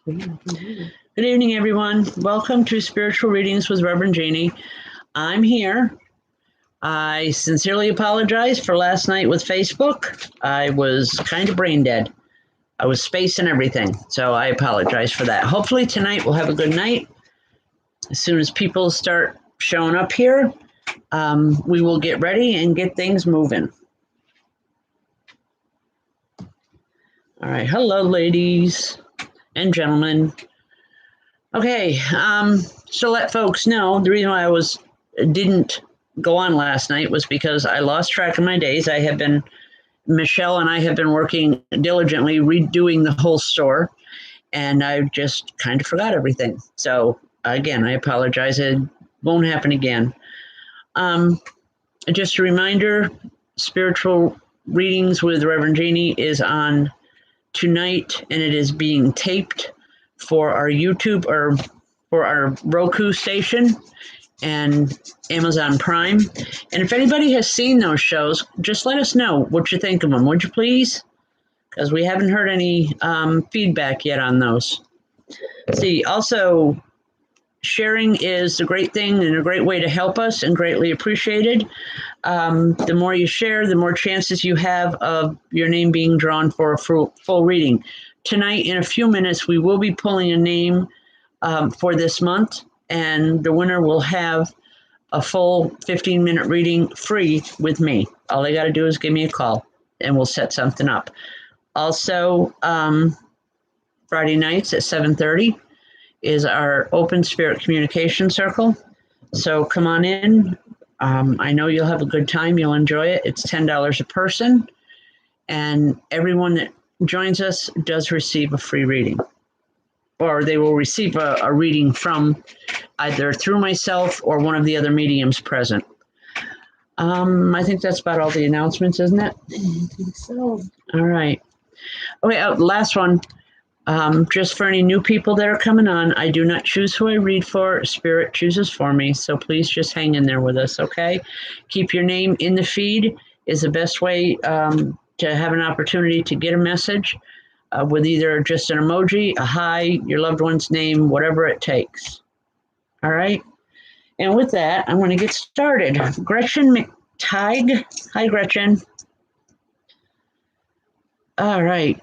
Good evening, everyone. Welcome to Spiritual Readings with Rev Jeanne. I'm here. I sincerely apologize for last night with Facebook. I was kind of brain dead. I was spacing everything, so I apologize for that. Hopefully tonight we'll have a good night. As soon as people start showing up here, we will get ready and get things moving. All right. Hello, ladies and gentlemen. Okay, so let folks know the reason why I didn't go on last night was because I lost track of my days. Michelle and I have been working diligently redoing the whole store, and I just kind of forgot everything. So again, I apologize. It won't happen again. Just a reminder, Spiritual Readings with Reverend Jeanne is on tonight, and it is being taped for our YouTube or for our Roku station and Amazon Prime. And if anybody has seen those shows, just let us know what you think of them, would you please? Because we haven't heard any feedback yet on those. See, also, sharing is a great thing and a great way to help us and greatly appreciated. The more you share, the more chances you have of your name being drawn for a full reading. Tonight, in a few minutes, we will be pulling a name for this month, and the winner will have a full 15-minute reading free with me. All they got to do is give me a call, and we'll set something up. Also, Friday nights at 7:30 is our Open Spirit Communication Circle. So come on in. I know you'll have a good time. You'll enjoy it. It's $10 a person, and everyone that joins us does receive a free reading, or they will receive a reading from either through myself or one of the other mediums present. I think that's about all the announcements, isn't it? I think so. All right. Okay, last one. Just for any new people that are coming on, I do not choose who I read for. Spirit chooses for me. So please just hang in there with us, okay? Keep your name in the feed is the best way to have an opportunity to get a message with either just an emoji, a hi, your loved one's name, whatever it takes. All right? And with that, I'm going to get started. Gretchen McTighe. Hi, Gretchen. All right.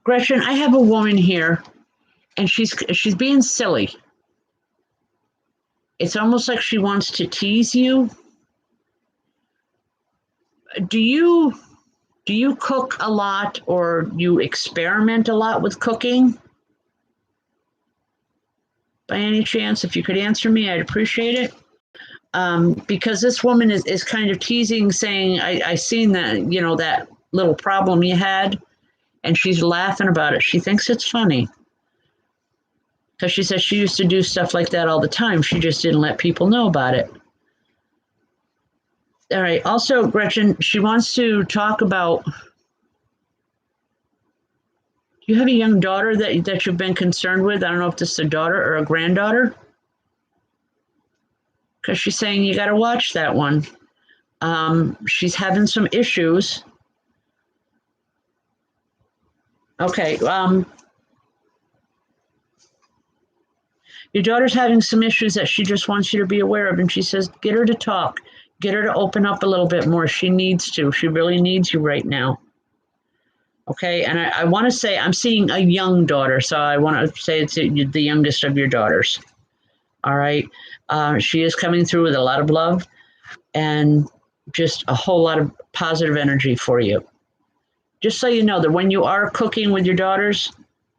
Gretchen, I have a woman here, and she's being silly. It's almost like she wants to tease you. Do you cook a lot, or you experiment a lot with cooking? By any chance, if you could answer me, I'd appreciate it. Because this woman is kind of teasing, saying, I seen that, that little problem you had, and she's laughing about it. She thinks it's funny. Because she says she used to do stuff like that all the time. She just didn't let people know about it. All right. Also, Gretchen, she wants to talk about, do you have a young daughter that you've been concerned with? I don't know if this is a daughter or a granddaughter. Because she's saying you got to watch that one. She's having some issues. Okay. Your daughter's having some issues that she just wants you to be aware of. And she says, get her to talk. Get her to open up a little bit more. She needs to. She really needs you right now. Okay. And I want to say I'm seeing a young daughter. So I want to say it's the youngest of your daughters. All right. She is coming through with a lot of love and just a whole lot of positive energy for you. Just so you know that when you are cooking with your daughters,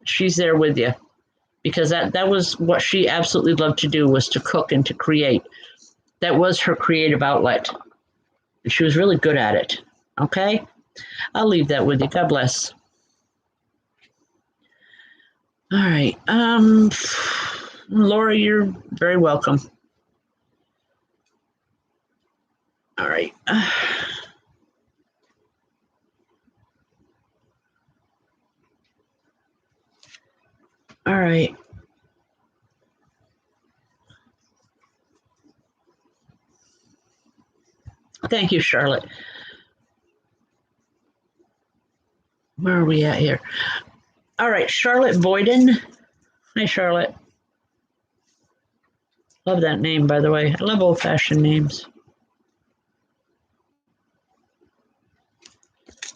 she's there with you. Because that was what she absolutely loved to do, was to cook and to create. That was her creative outlet. She was really good at it. Okay? I'll leave that with you. God bless. All right. Laura, you're very welcome. All right. All right. Thank you, Charlotte. Where are we at here? All right, Charlotte Boyden. Hi, Charlotte. Love that name, by the way. I love old-fashioned names.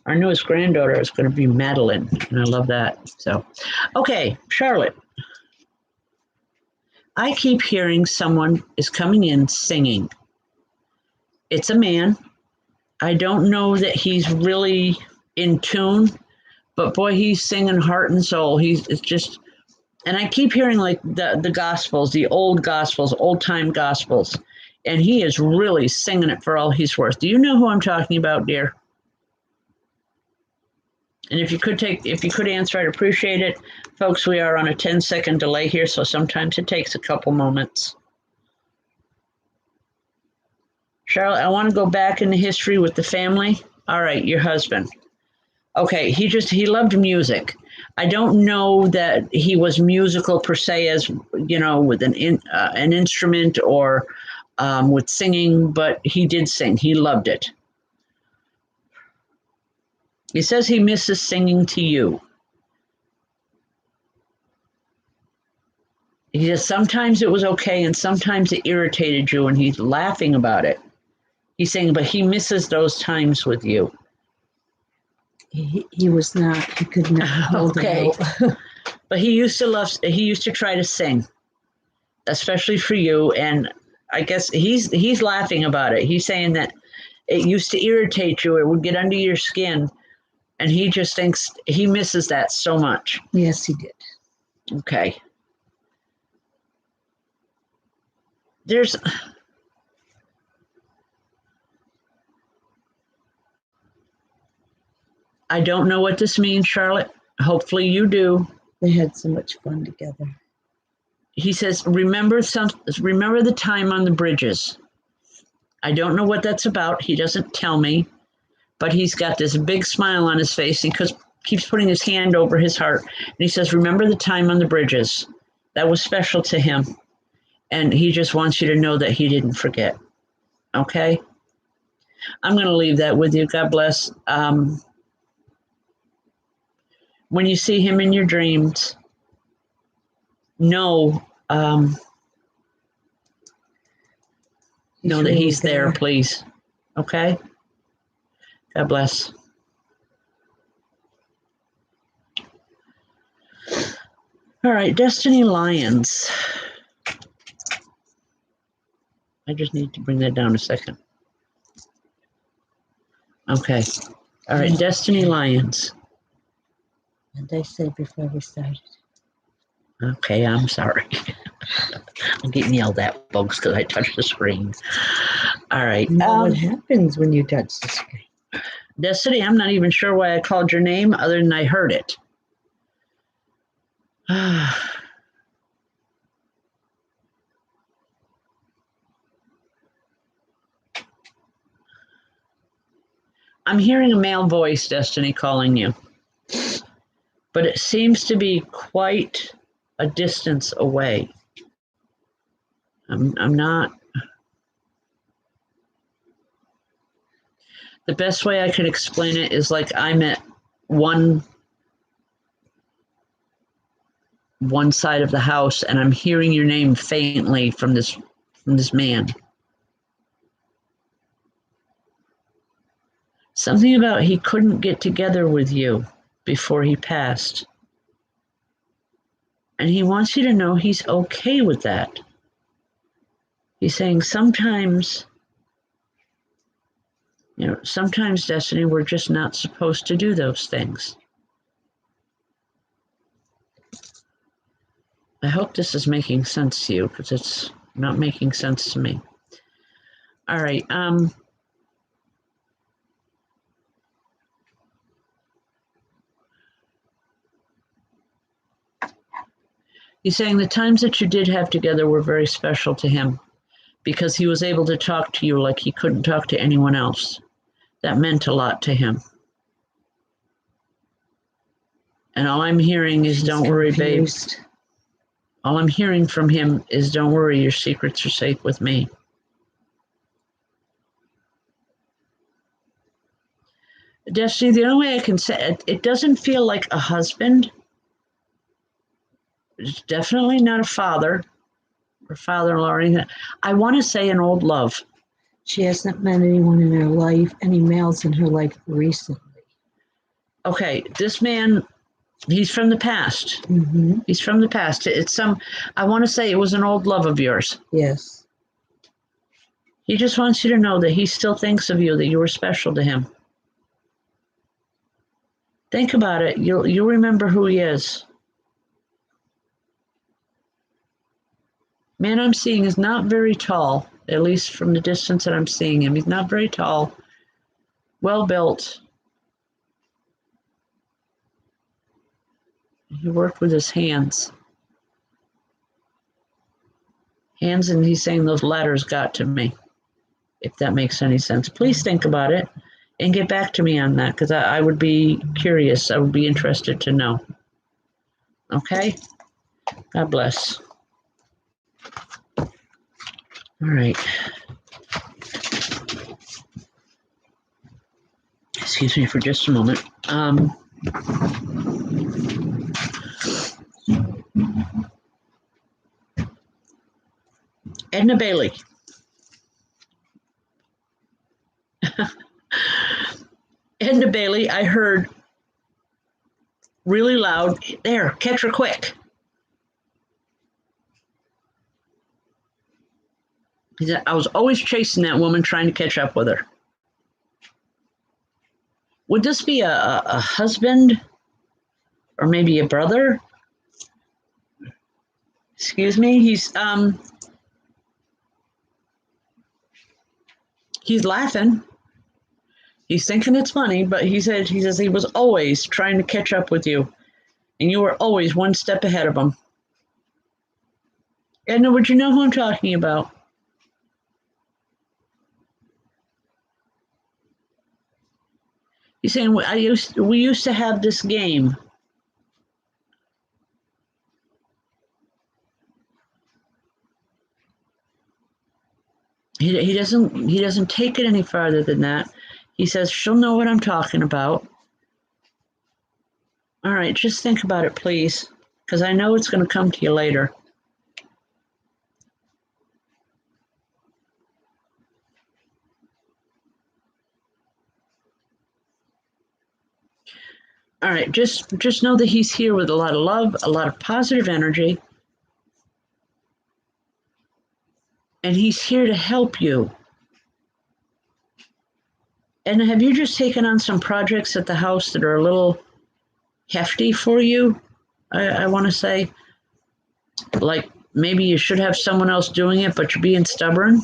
Our newest granddaughter is going to be Madeline, and I love that. So, okay, Charlotte. I keep hearing someone is coming in singing. It's a man. I don't know that he's really in tune, but boy, he's singing heart and soul. It's just, and I keep hearing like the gospels, the old gospels, old time gospels, and he is really singing it for all he's worth. Do you know who I'm talking about, dear? And if you could answer, I'd appreciate it. Folks, we are on a 10-second delay here, so sometimes it takes a couple moments. Charlotte, I want to go back in the history with the family. All right, your husband. Okay, he loved music. I don't know that he was musical per se, as you know, with an instrument or with singing, but he did sing. He loved it. He says he misses singing to you. He says sometimes it was okay and sometimes it irritated you, and he's laughing about it. He's saying, but he misses those times with you. He was not. He could not hold okay. it out. But he used to try to sing, especially for you. And I guess he's laughing about it. He's saying that it used to irritate you. It would get under your skin. And he just thinks he misses that so much. Yes, he did. Okay. I don't know what this means, Charlotte. Hopefully you do. They had so much fun together. He says, remember the time on the bridges. I don't know what that's about. He doesn't tell me, but he's got this big smile on his face. He keeps putting his hand over his heart. And he says, remember the time on the bridges. That was special to him. And he just wants you to know that he didn't forget. Okay? I'm going to leave that with you. God bless. When you see him in your dreams, know that he's there, please. Okay? God bless. All right, Destiny Lions. I just need to bring that down a second. Okay. All right, Destiny Lions. And I said before we started. Okay, I'm sorry. I'm getting yelled at, folks, because I touched the screen. All right. Now what happens when you touch the screen? Destiny, I'm not even sure why I called your name other than I heard it. I'm hearing a male voice, Destiny, calling you. But it seems to be quite a distance away. I'm not. The best way I can explain it is like I'm at one side of the house and I'm hearing your name faintly from this man. Something about he couldn't get together with you before he passed. And he wants you to know he's okay with that. He's saying sometimes, Destiny, we're just not supposed to do those things. I hope this is making sense to you, because it's not making sense to me. All right. He's saying the times that you did have together were very special to him because he was able to talk to you like he couldn't talk to anyone else. That meant a lot to him. And all I'm hearing is, don't worry, babe. All I'm hearing from him is, don't worry, your secrets are safe with me. Destiny, the only way I can say it, it doesn't feel like a husband. It's definitely not a father or father-in-law or anything. I want to say an old love. She hasn't met anyone in her life, any males in her life recently. Okay, this man, he's from the past. Mm-hmm. He's from the past. I want to say it was an old love of yours. Yes. He just wants you to know that he still thinks of you, that you were special to him. Think about it. You'll remember who he is. Man I'm seeing is not very tall, at least from the distance that I'm seeing him. He's not very tall, well built. He worked with his hands. And he's saying those letters got to me, if that makes any sense. Please think about it and get back to me on that, because I would be curious. I would be interested to know. Okay? God bless. All right. Excuse me for just a moment. Edna Bailey. Edna Bailey, I heard really loud, there, catch her quick. He said, I was always chasing that woman, trying to catch up with her. Would this be a husband or maybe a brother? Excuse me, he's laughing. He's thinking it's funny, but he says he was always trying to catch up with you, and you were always one step ahead of him. Edna, would you know who I'm talking about? He's saying we used to have this game. He doesn't take it any farther than that. He says she'll know what I'm talking about. All right, just think about it, please, because I know it's going to come to you later. All right, just know that he's here with a lot of love, a lot of positive energy, and he's here to help you. And have you just taken on some projects at the house that are a little hefty for you? I want to say, like maybe you should have someone else doing it, but you're being stubborn.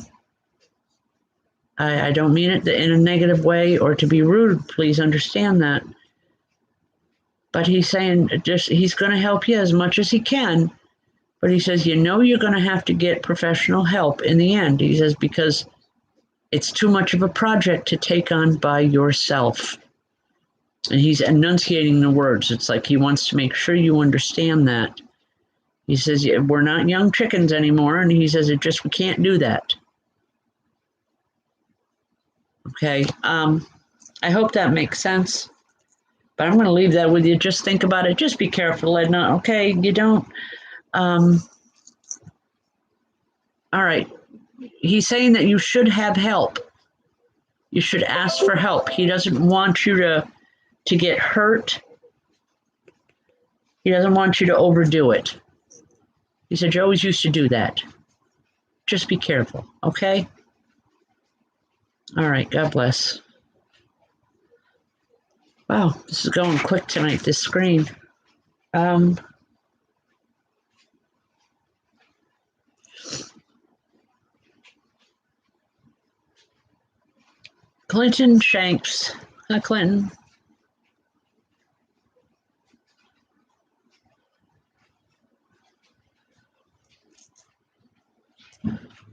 I don't mean it in a negative way or to be rude. Please understand that. But he's saying he's going to help you as much as he can. But he says, you're going to have to get professional help in the end. He says, because it's too much of a project to take on by yourself. And he's enunciating the words. It's like he wants to make sure you understand that. He says, we're not young chickens anymore. And he says, we can't do that. Okay. I hope that makes sense. But I'm going to leave that with you. Just think about it. Just be careful, Edna. Okay. You don't. All right. He's saying that you should have help. You should ask for help. He doesn't want you to get hurt. He doesn't want you to overdo it. He said, you always used to do that. Just be careful, okay? All right, God bless. Wow, this is going quick tonight, this screen. Clinton Shanks. Hi, Clinton.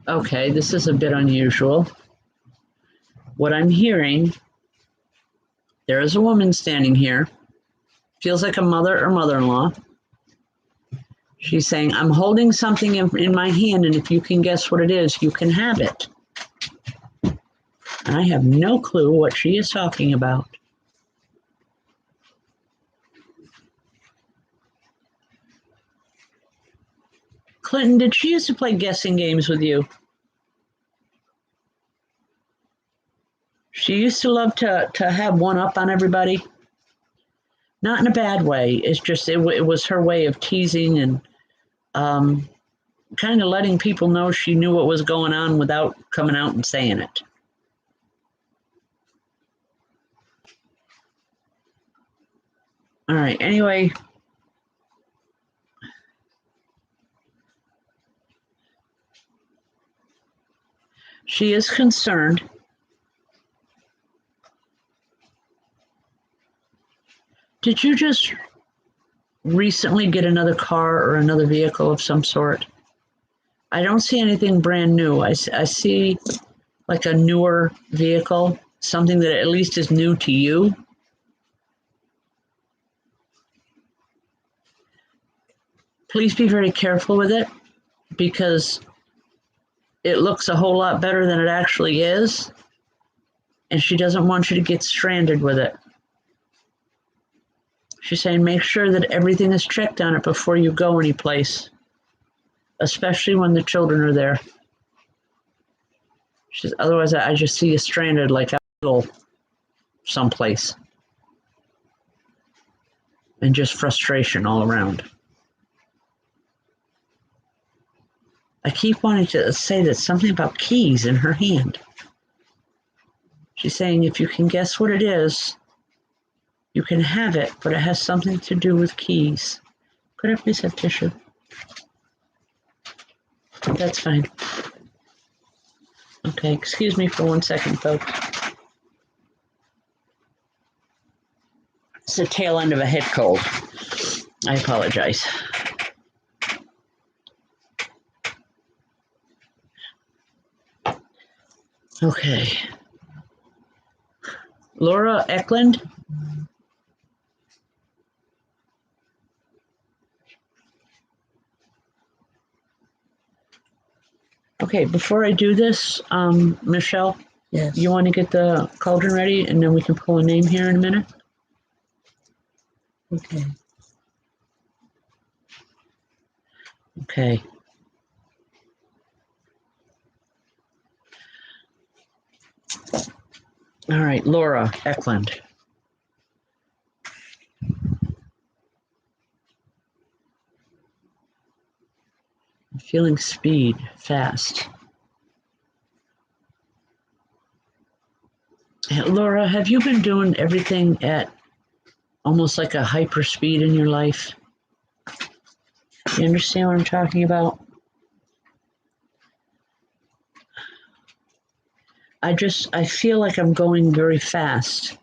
Okay, this is a bit unusual. What I'm hearing, there is a woman standing here. Feels like a mother or mother-in-law. She's saying, I'm holding something in my hand, and if you can guess what it is, you can have it. And I have no clue what she is talking about. Clinton, did she used to play guessing games with you? She used to love to have one up on everybody. Not in a bad way. It's just it was her way of teasing and kind of letting people know she knew what was going on without coming out and saying it. All right. Anyway, she is concerned. Did you just recently get another car or another vehicle of some sort? I don't see anything brand new. I see like a newer vehicle, something that at least is new to you. Please be very careful with it because it looks a whole lot better than it actually is. And she doesn't want you to get stranded with it. She's saying make sure that everything is checked on it before you go anyplace, especially when the children are there. She says, otherwise, I just see you stranded like a little someplace. And just frustration all around. I keep wanting to say that something about keys in her hand. She's saying if you can guess what it is, you can have it, but it has something to do with keys. Could I please have tissue? That's fine. Okay, excuse me for 1 second, folks. It's the tail end of a head cold. I apologize. Okay. Laura Eklund. Okay, before I do this, Michelle, Yes. you want to get the cauldron ready and then we can pull a name here in a minute? Okay. Okay. All right, Laura Eklund. I'm feeling speed, fast. Laura, have you been doing everything at almost like a hyper speed in your life? You understand what I'm talking about? I feel like I'm going very fast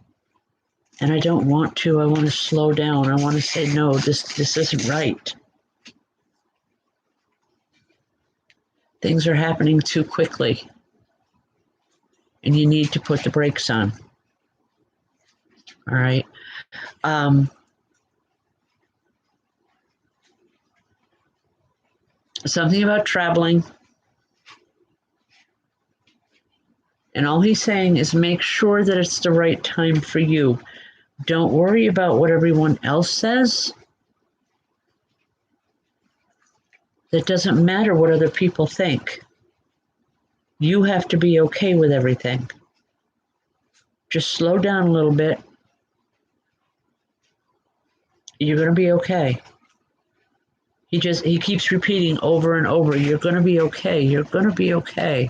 and I don't want to. I want to slow down. I want to say, no, this isn't right. Things are happening too quickly and you need to put the brakes on. All right. Something about traveling. And all he's saying is make sure that it's the right time for you. Don't worry about what everyone else says. It doesn't matter what other people think. You have to be okay with everything. Just slow down a little bit. You're going to be okay. He keeps repeating over and over, you're going to be okay. You're going to be okay.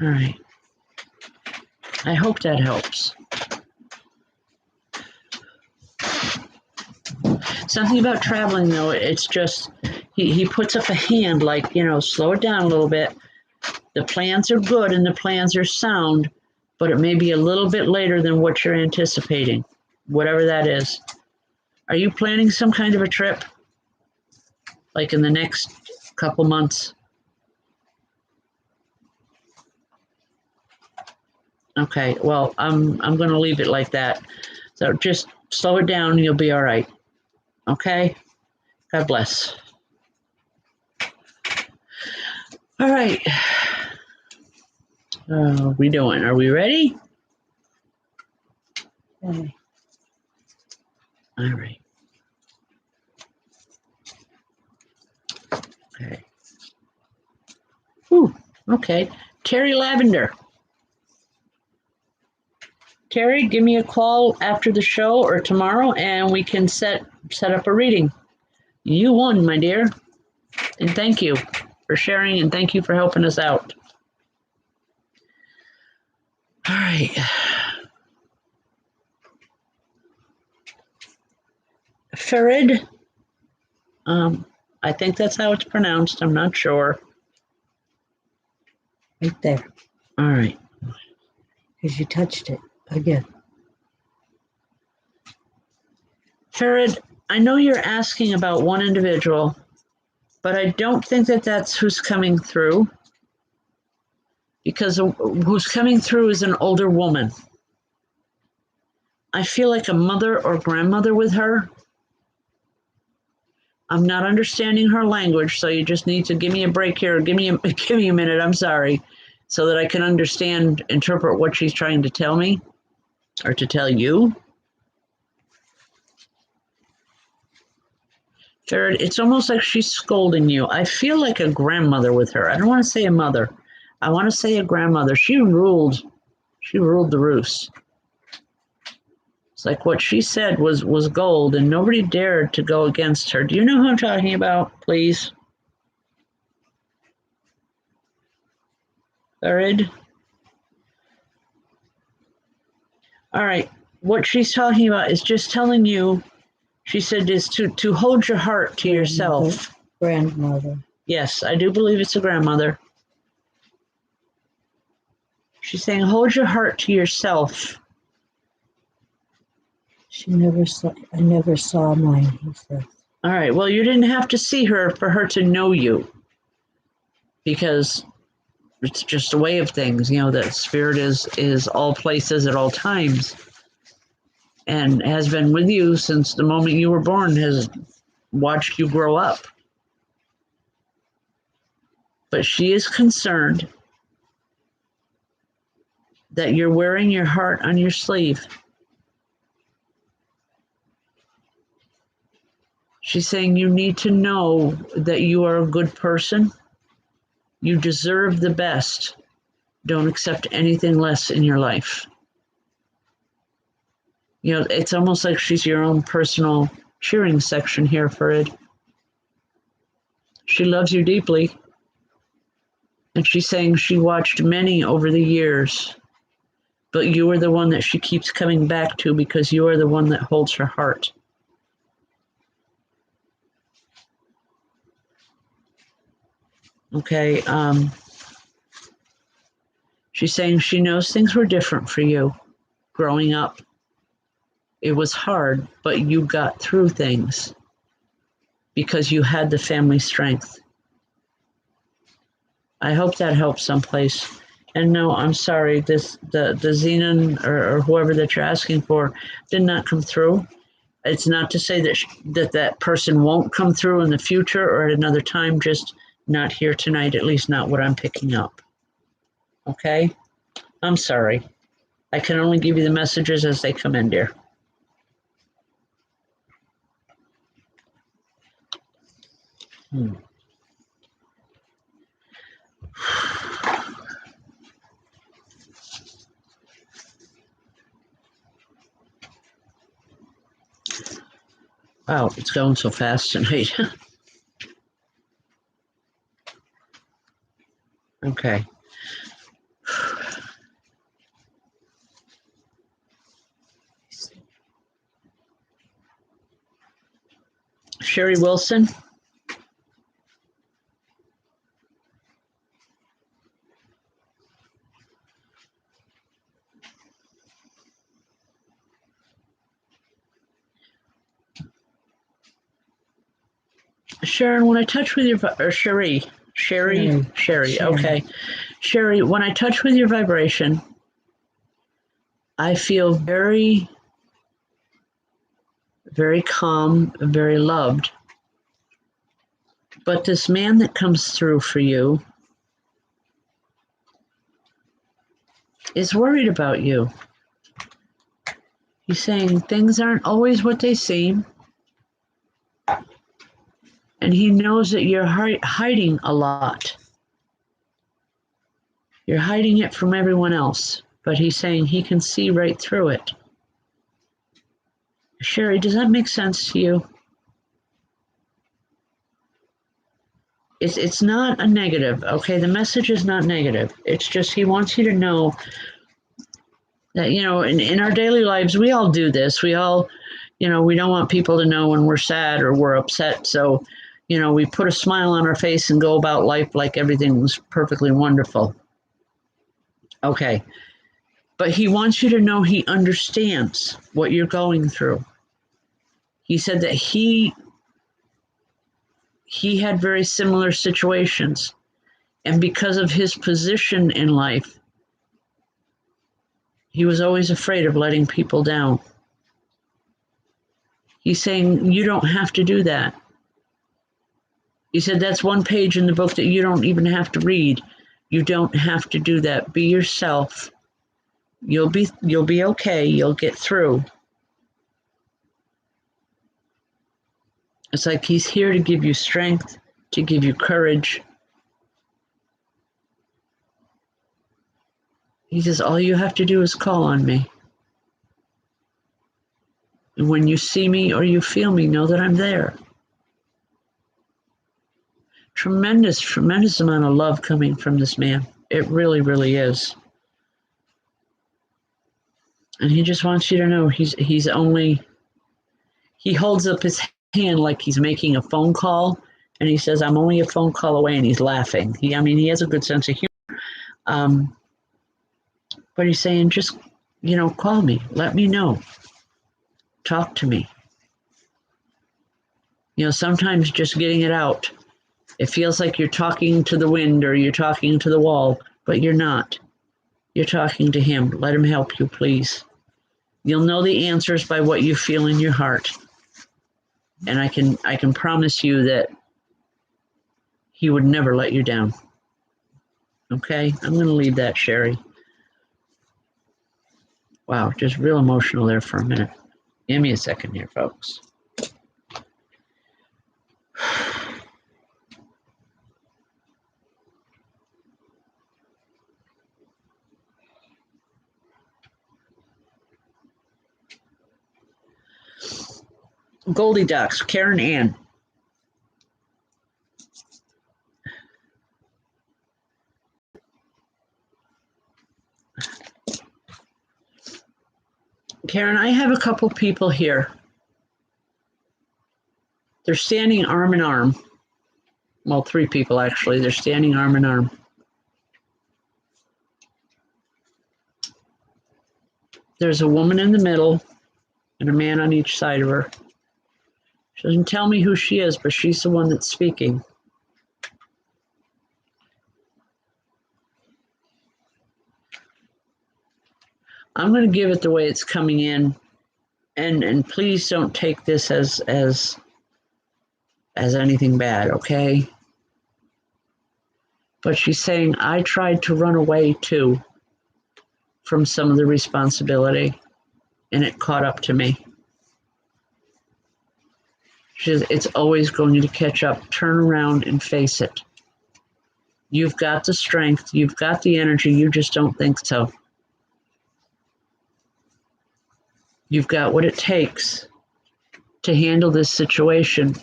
All right. I hope that helps. Something about traveling, though, it's just, he puts up a hand like, slow it down a little bit. The plans are good and the plans are sound, but it may be a little bit later than what you're anticipating, whatever that is. Are you planning some kind of a trip? Like in the next couple months? Okay, well, I'm going to leave it like that. So just slow it down and you'll be all right. Okay? God bless. All right. How are we doing? Are we ready? Okay. All right. Okay. Ooh, okay. Terry Lavender. Terry, give me a call after the show or tomorrow and we can set up a reading. You won, my dear. And thank you for sharing and thank you for helping us out. All right. Farid. I think that's how it's pronounced. I'm not sure. Right there. All right. Because you touched it again. Farid, I know you're asking about one individual, but I don't think that that's who's coming through, because who's coming through is an older woman. I feel like a mother or grandmother with her. I'm not understanding her language, so you just need to give me a break here. Give me a minute. I'm sorry, so that I can interpret what she's trying to tell me or to tell you. Jared, it's almost like she's scolding you. I feel like a grandmother with her. I don't want to say a mother. I want to say a grandmother. She ruled the roost. It's like what she said was gold, and nobody dared to go against her. Do you know who I'm talking about, please? Jared? All right. What she's talking about is just telling you, she said, is to hold your heart to yourself. Grandmother. Yes, I do believe it's a grandmother. She's saying, hold your heart to yourself. I never saw mine, he said. All right, well, you didn't have to see her for her to know you, because it's just a way of things, that spirit is all places at all times, and has been with you since the moment you were born, has watched you grow up. But she is concerned that you're wearing your heart on your sleeve. She's saying you need to know that you are a good person. You deserve the best. Don't accept anything less in your life. It's almost like she's your own personal cheering section here, Farid. She loves you deeply. And she's saying she watched many over the years, but you are the one that she keeps coming back to because you are the one that holds her heart. Okay, she's saying she knows things were different for you growing up. It was hard, but you got through things because you had the family strength. I hope that helps someplace. And no, I'm sorry, the Xenon or whoever that you're asking for did not come through. It's not to say that person won't come through in the future or at another time, just not here tonight, at least not what I'm picking up. Okay? I'm sorry. I can only give you the messages as they come in, dear. Wow, it's going so fast tonight. Okay. Sherry Wilson. Sharon, when I touch with your, or Sherry, okay. Sherry, when I touch with your vibration, I feel very, very calm, very loved. But this man that comes through for you is worried about you. He's saying things aren't always what they seem. And he knows that you're hiding a lot. You're hiding it from everyone else, but he's saying he can see right through it. Sherry, does that make sense to you? It's not a negative, okay? The message is not negative. It's just he wants you to know that, in our daily lives, we all do this. We all, we don't want people to know when we're sad or we're upset. So, we put a smile on our face and go about life like everything was perfectly wonderful. Okay. But he wants you to know he understands what you're going through. He said that he had very similar situations. And because of his position in life, he was always afraid of letting people down. He's saying, you don't have to do that. He said, that's one page in the book that you don't even have to read. You don't have to do that. Be yourself. You'll be okay. You'll get through. It's like he's here to give you strength, to give you courage. He says, all you have to do is call on me. And when you see me or you feel me, know that I'm there. Tremendous, tremendous amount of love coming from this man. It really, really is. And he just wants you to know he holds up his hand like he's making a phone call, and he says, I'm only a phone call away, and he's laughing. He has a good sense of humor. But he's saying, just, call me, let me know, talk to me. Sometimes just getting it out, it feels like you're talking to the wind or you're talking to the wall, but you're not. You're talking to him. Let him help you, please. You'll know the answers by what you feel in your heart. And I can promise you that he would never let you down. Okay? I'm going to leave that, Sherry. Wow, just real emotional there for a minute. Give me a second here, folks. Goldie Ducks, Karen Ann. Karen, I have a couple people here. They're standing arm in arm. Well, 3 people actually. They're standing arm in arm. There's a woman in the middle and a man on each side of her. She doesn't tell me who she is, but she's the one that's speaking. I'm going to give it the way it's coming in, and please don't take this as anything bad, okay? But she's saying, I tried to run away too from some of the responsibility, and it caught up to me. She says, it's always going to catch up. Turn around and face it. You've got the strength. You've got the energy. You just don't think so. You've got what it takes to handle this situation.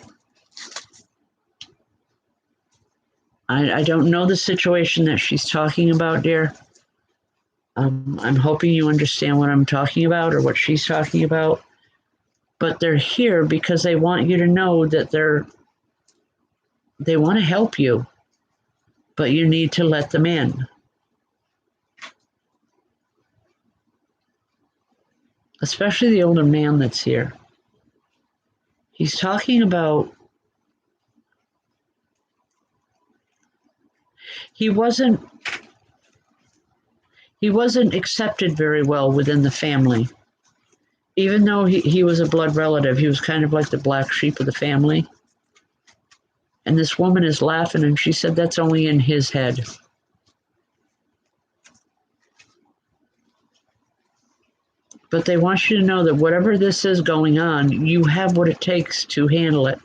I don't know the situation that she's talking about, dear. I'm hoping you understand what I'm talking about or what she's talking about. But they're here because they want you to know that they want to help you, but you need to let them in. Especially the older man that's here. He's talking about he wasn't accepted very well within the family. Even though he was a blood relative, he was kind of like the black sheep of the family. And this woman is laughing, and she said that's only in his head. But they want you to know that whatever this is going on, you have what it takes to handle it.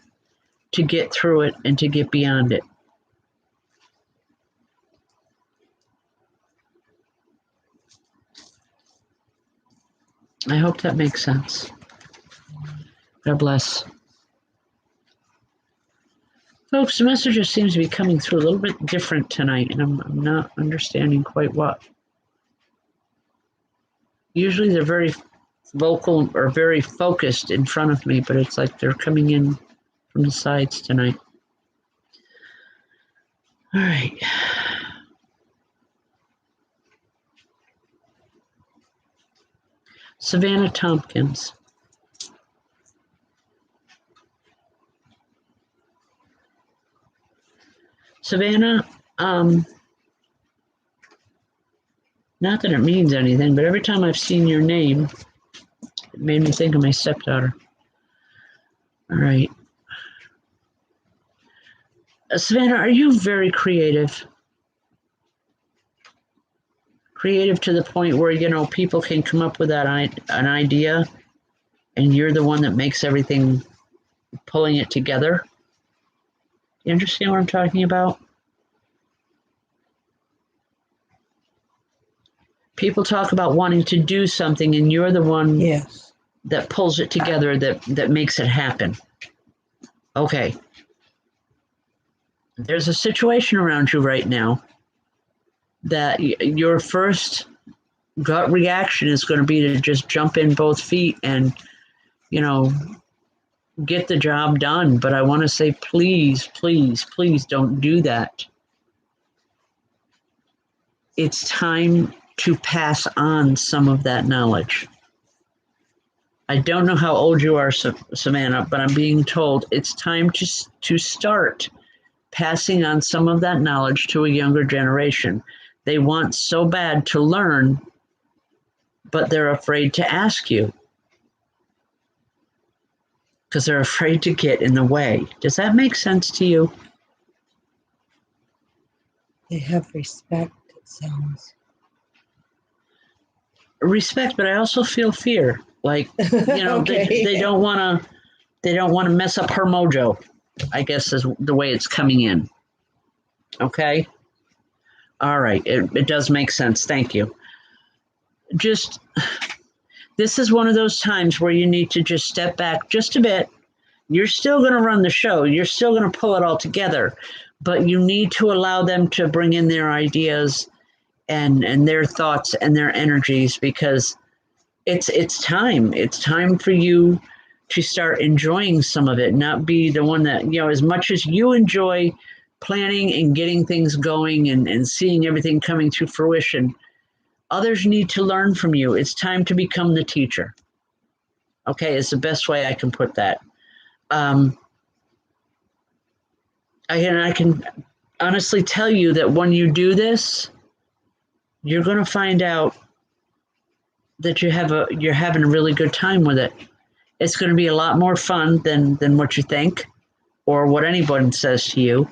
to get through it and to get beyond it. I hope that makes sense. God bless. Folks, the messages seems to be coming through a little bit different tonight, and I'm not understanding quite what. Usually they're very vocal or very focused in front of me, but it's like they're coming in from the sides tonight. All right. Savannah Tompkins. Savannah, not that it means anything, but every time I've seen your name, it made me think of my stepdaughter. All right. Savannah, are you very creative? Creative to the point where, you know, people can come up with an idea and you're the one that makes everything, pulling it together? You understand what I'm talking about? People talk about wanting to do something and you're the one Yes. that pulls it together, that makes it happen. Okay. There's a situation around you right now that your first gut reaction is going to be to just jump in both feet and, you know, get the job done. But I want to say, please, please, please don't do that. It's time to pass on some of that knowledge. I don't know how old you are, Savannah, but I'm being told it's time to start passing on some of that knowledge to a younger generation. They want so bad to learn, but they're afraid to ask you because they're afraid to get in the way. Does that make sense to you? They have respect, it sounds. Respect, but I also feel fear. Like, you know, Okay. they don't want to mess up her mojo, I guess is the way it's coming in. Okay? All right. It does make sense. Thank you. Just, this is one of those times where you need to just step back just a bit. You're still going to run the show. You're still going to pull it all together, but you need to allow them to bring in their ideas and their thoughts and their energies, because it's time. It's time for you to start enjoying some of it, not be the one that, you know, as much as you enjoy planning and getting things going and seeing everything coming to fruition, others need to learn from you. It's time to become the teacher. Okay, it's the best way I can put that. I can honestly tell you that when you do this, you're going to find out that you're having a really good time with it. It's going to be a lot more fun than what you think or what anyone says to you.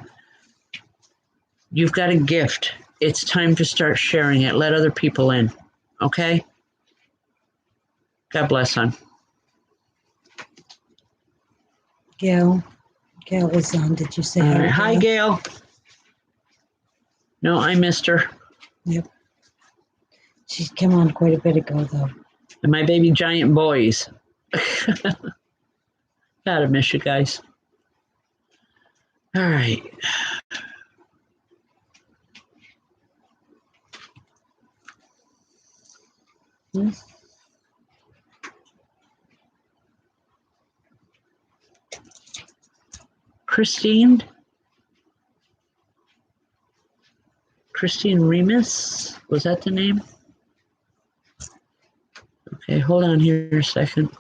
You've got a gift. It's time to start sharing it. Let other people in. Okay? God bless, hon. Gail was on. Did you say hi? Right. Hi, Gail. No, I missed her. Yep. She came on quite a bit ago, though. And my baby giant boys. Gotta miss you guys. All right. Christine Remus, was that the name? Okay, hold on here a second.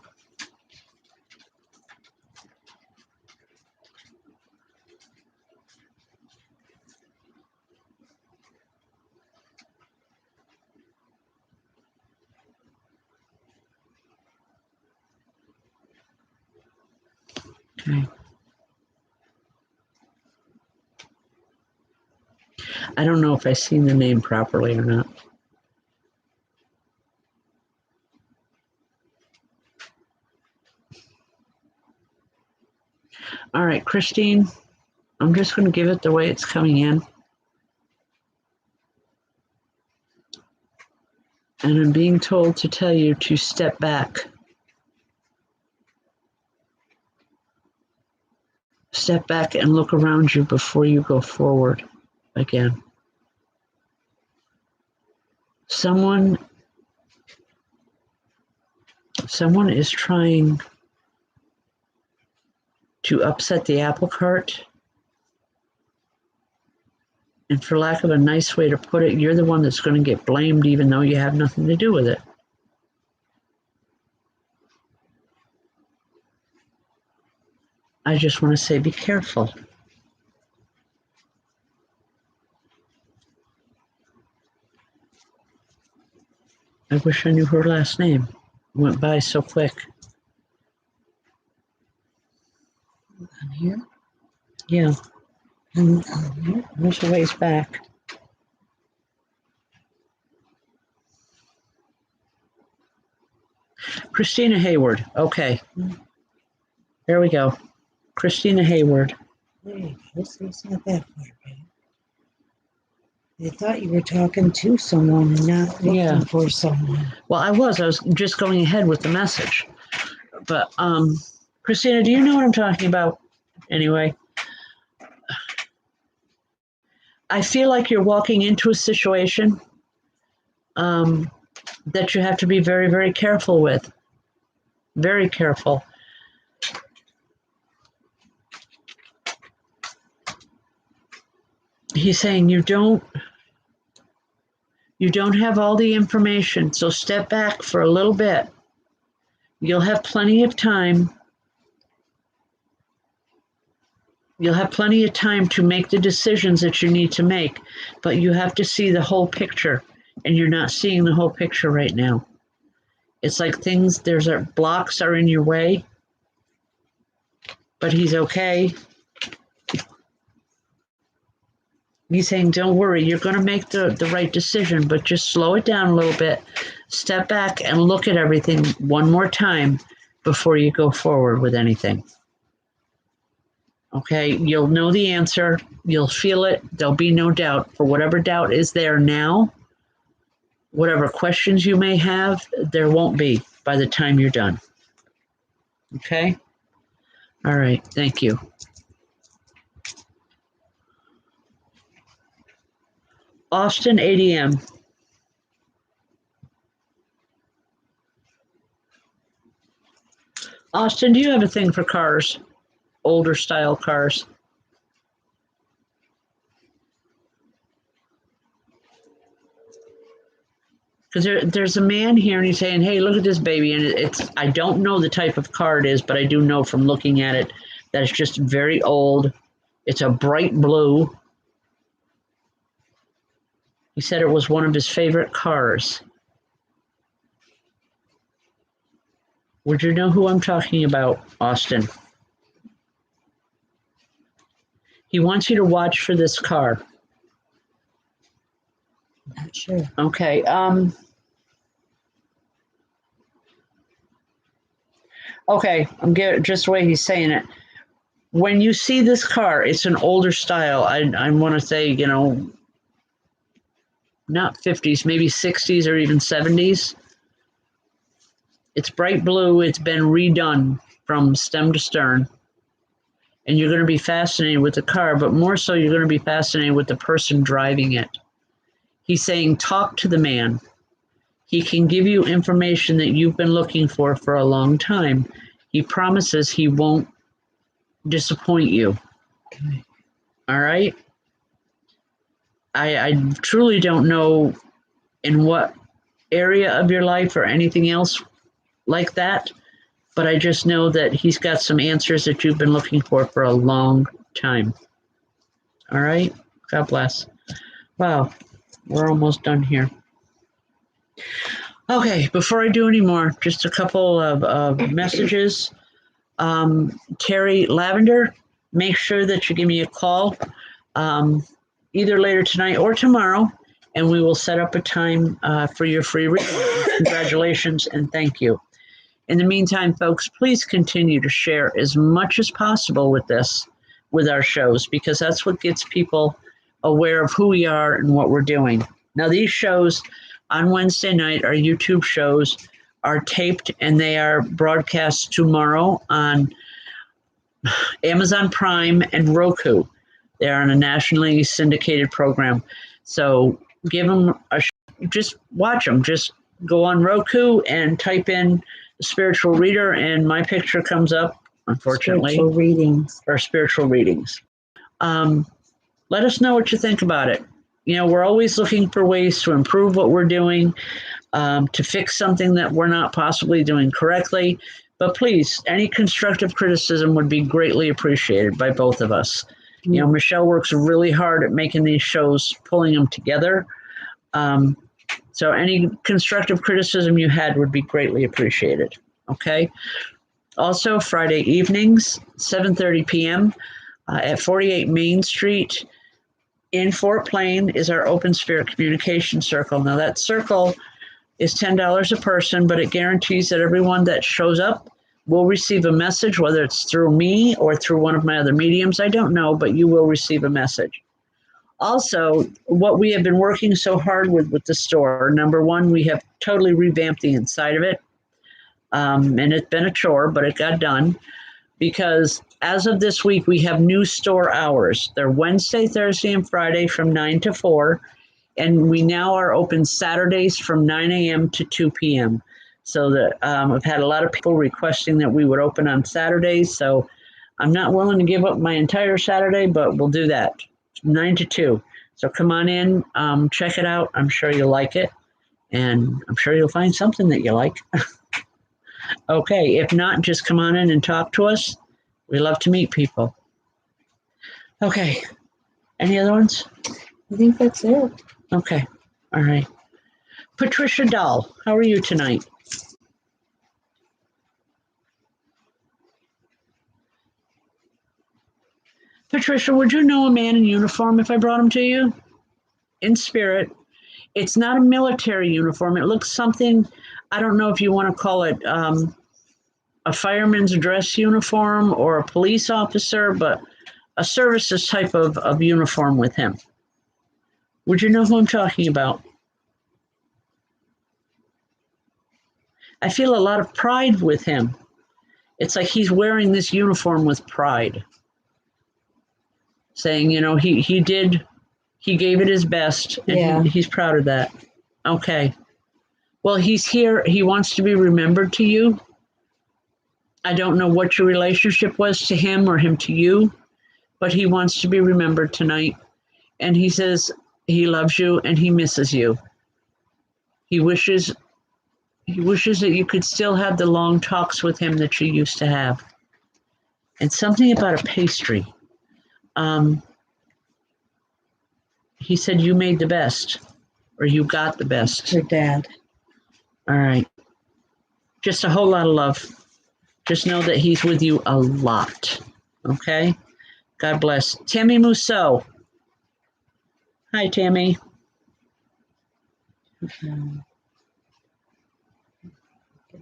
Okay. I don't know if I seen the name properly or not. All right, Christine, I'm just going to give it the way it's coming in. And I'm being told to tell you to step back. Step back and look around you before you go forward again. Someone is trying to upset the apple cart. And for lack of a nice way to put it, you're the one that's going to get blamed even though you have nothing to do with it. I just want to say be careful. I wish I knew her last name. It went by so quick. On here? Yeah, And on here? there's a ways back. Christina Hayward. Okay. There we go. Christina Hayward. Hey, it's not that far, babe. I thought you were talking to someone and not looking for someone. Well, I was just going ahead with the message. But Christina, do you know what I'm talking about? Anyway, I feel like you're walking into a situation that you have to be very, very careful with. Very careful. He's saying you don't have all the information, so step back for a little bit. You'll have plenty of time. You'll have plenty of time to make the decisions that you need to make, but you have to see the whole picture, and you're not seeing the whole picture right now. It's like blocks are in your way, but he's okay. He's saying, don't worry, you're going to make the right decision, but just slow it down a little bit, step back and look at everything one more time before you go forward with anything. Okay, you'll know the answer, you'll feel it, there'll be no doubt. For whatever doubt is there now, whatever questions you may have, there won't be by the time you're done. Okay? All right, thank you. Austin ADM. Austin, do you have a thing for cars? Older style cars? Because there's a man here and he's saying, hey, look at this baby. And I don't know the type of car it is, but I do know from looking at it that it's just very old. It's a bright blue. He said it was one of his favorite cars. Would you know who I'm talking about, Austin? He wants you to watch for this car. Not sure. Okay. Okay, I'm getting just the way he's saying it. When you see this car, it's an older style. I want to say, not 50s, maybe 60s or even 70s. It's bright blue. It's been redone from stem to stern. And you're going to be fascinated with the car, but more so you're going to be fascinated with the person driving it. He's saying, talk to the man. He can give you information that you've been looking for a long time. He promises he won't disappoint you. Okay. All right? I truly don't know in what area of your life or anything else like that, but I just know that he's got some answers that you've been looking for a long time. All right? God bless. Wow, we're almost done here. Okay, before I do any more, just a couple of messages. Terry Lavender, make sure that you give me a call either later tonight or tomorrow, and we will set up a time for your free reading. Congratulations and thank you. In the meantime, folks, please continue to share as much as possible with our shows, because that's what gets people aware of who we are and what we're doing. Now, these shows on Wednesday night, our YouTube shows, are taped and they are broadcast tomorrow on Amazon Prime and Roku. They're on a nationally syndicated program. So give them just watch them. Just go on Roku and type in Spiritual Reader, and my picture comes up, unfortunately. Spiritual readings. Or spiritual readings. Let us know what you think about it. We're always looking for ways to improve what we're doing, to fix something that we're not possibly doing correctly. But please, any constructive criticism would be greatly appreciated by both of us. Michelle works really hard at making these shows, pulling them together. So any constructive criticism you had would be greatly appreciated. Okay. Also, Friday evenings, 7:30 p.m. At 48 Main Street in Fort Plain is our Open Spirit Communication Circle. Now, that circle is $10 a person, but it guarantees that everyone that shows up will receive a message, whether it's through me or through one of my other mediums. I don't know, but you will receive a message. Also, what we have been working so hard with the store, number one, we have totally revamped the inside of it. And it's been a chore, but it got done, because as of this week, we have new store hours. They're Wednesday, Thursday, and Friday from 9 to 4. And we now are open Saturdays from 9 a.m. to 2 p.m. So that I've had a lot of people requesting that we would open on Saturdays. So I'm not willing to give up my entire Saturday, but we'll do that. 9 to 2. So come on in, check it out. I'm sure you'll like it. And I'm sure you'll find something that you like. Okay, if not, just come on in and talk to us. We love to meet people. Okay, any other ones? I think that's it. Okay, all right. Patricia Dahl, how are you tonight? Patricia, would you know a man in uniform if I brought him to you? In spirit. It's not a military uniform. It looks something, I don't know if you want to call it a fireman's dress uniform or a police officer, but a services type of uniform with him. Would you know who I'm talking about? I feel a lot of pride with him. It's like he's wearing this uniform with pride, saying, he gave it his best, and he's proud of that. Okay. Well, he's here. He wants to be remembered to you. I don't know what your relationship was to him or him to you, but he wants to be remembered tonight. And he says he loves you and he misses you. He wishes that you could still have the long talks with him that you used to have. And something about a pastry. He said you made the best, or you got the best. Your dad. All right. Just a whole lot of love. Just know that he's with you a lot. Okay? God bless. Tammy Mousseau. Hi, Tammy.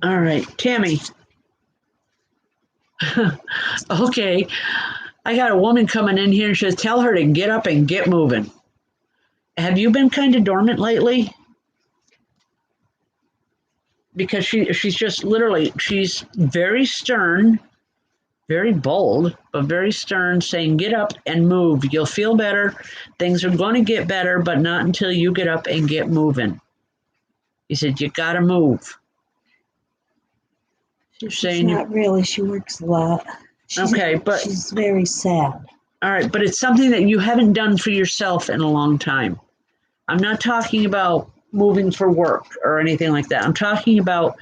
All right, Tammy. Okay. I got a woman coming in here and she says, tell her to get up and get moving. Have you been kind of dormant lately? Because she's just literally, she's very stern, very bold, but very stern, saying, get up and move. You'll feel better. Things are going to get better, but not until you get up and get moving. He said, you got to move. She's not really. She works a lot. But she's very sad. All right, but it's something that you haven't done for yourself in a long time. I'm not talking about moving for work or anything like that. I'm talking about,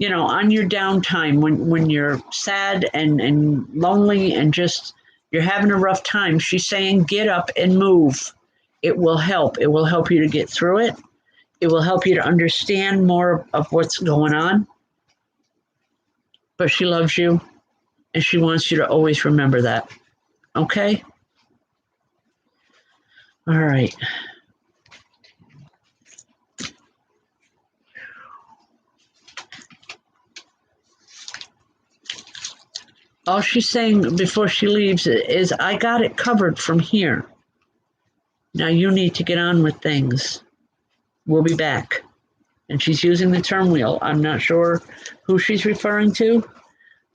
on your downtime when you're sad and lonely and just you're having a rough time. She's saying, get up and move. It will help. It will help you to get through it. It will help you to understand more of what's going on. But she loves you, and she wants you to always remember that. Okay? All right. All she's saying before she leaves is, I got it covered from here. Now you need to get on with things. We'll be back. And she's using the term wheel. I'm not sure who she's referring to,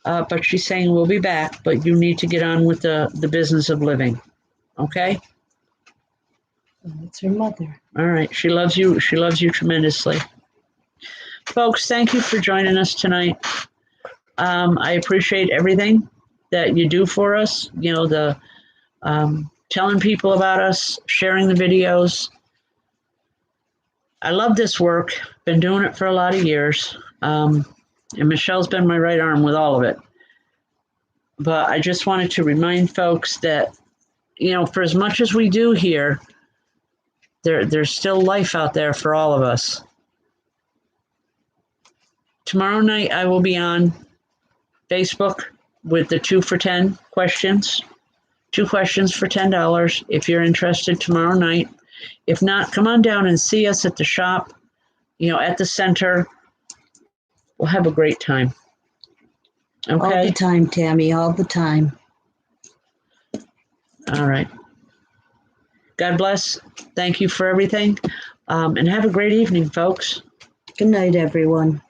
but she's saying we'll be back, but you need to get on with the business of living. Okay? It's her mother. All right. She loves you. She loves you tremendously. Folks, thank you for joining us tonight. I appreciate everything that you do for us. You know, the telling people about us, sharing the videos. I love this work. Been doing it for a lot of years. And Michelle's been my right arm with all of it. But I just wanted to remind folks that, you know, for as much as we do here, there's still life out there for all of us. Tomorrow night, I will be on Facebook with the 2 for 10 questions. 2 questions for $10 if you're interested tomorrow night. If not, come on down and see us at the shop, you know, at the center. We'll have a great time. Okay? All the time, Tammy, all the time. All right. God bless. Thank you for everything. And have a great evening, folks. Good night, everyone.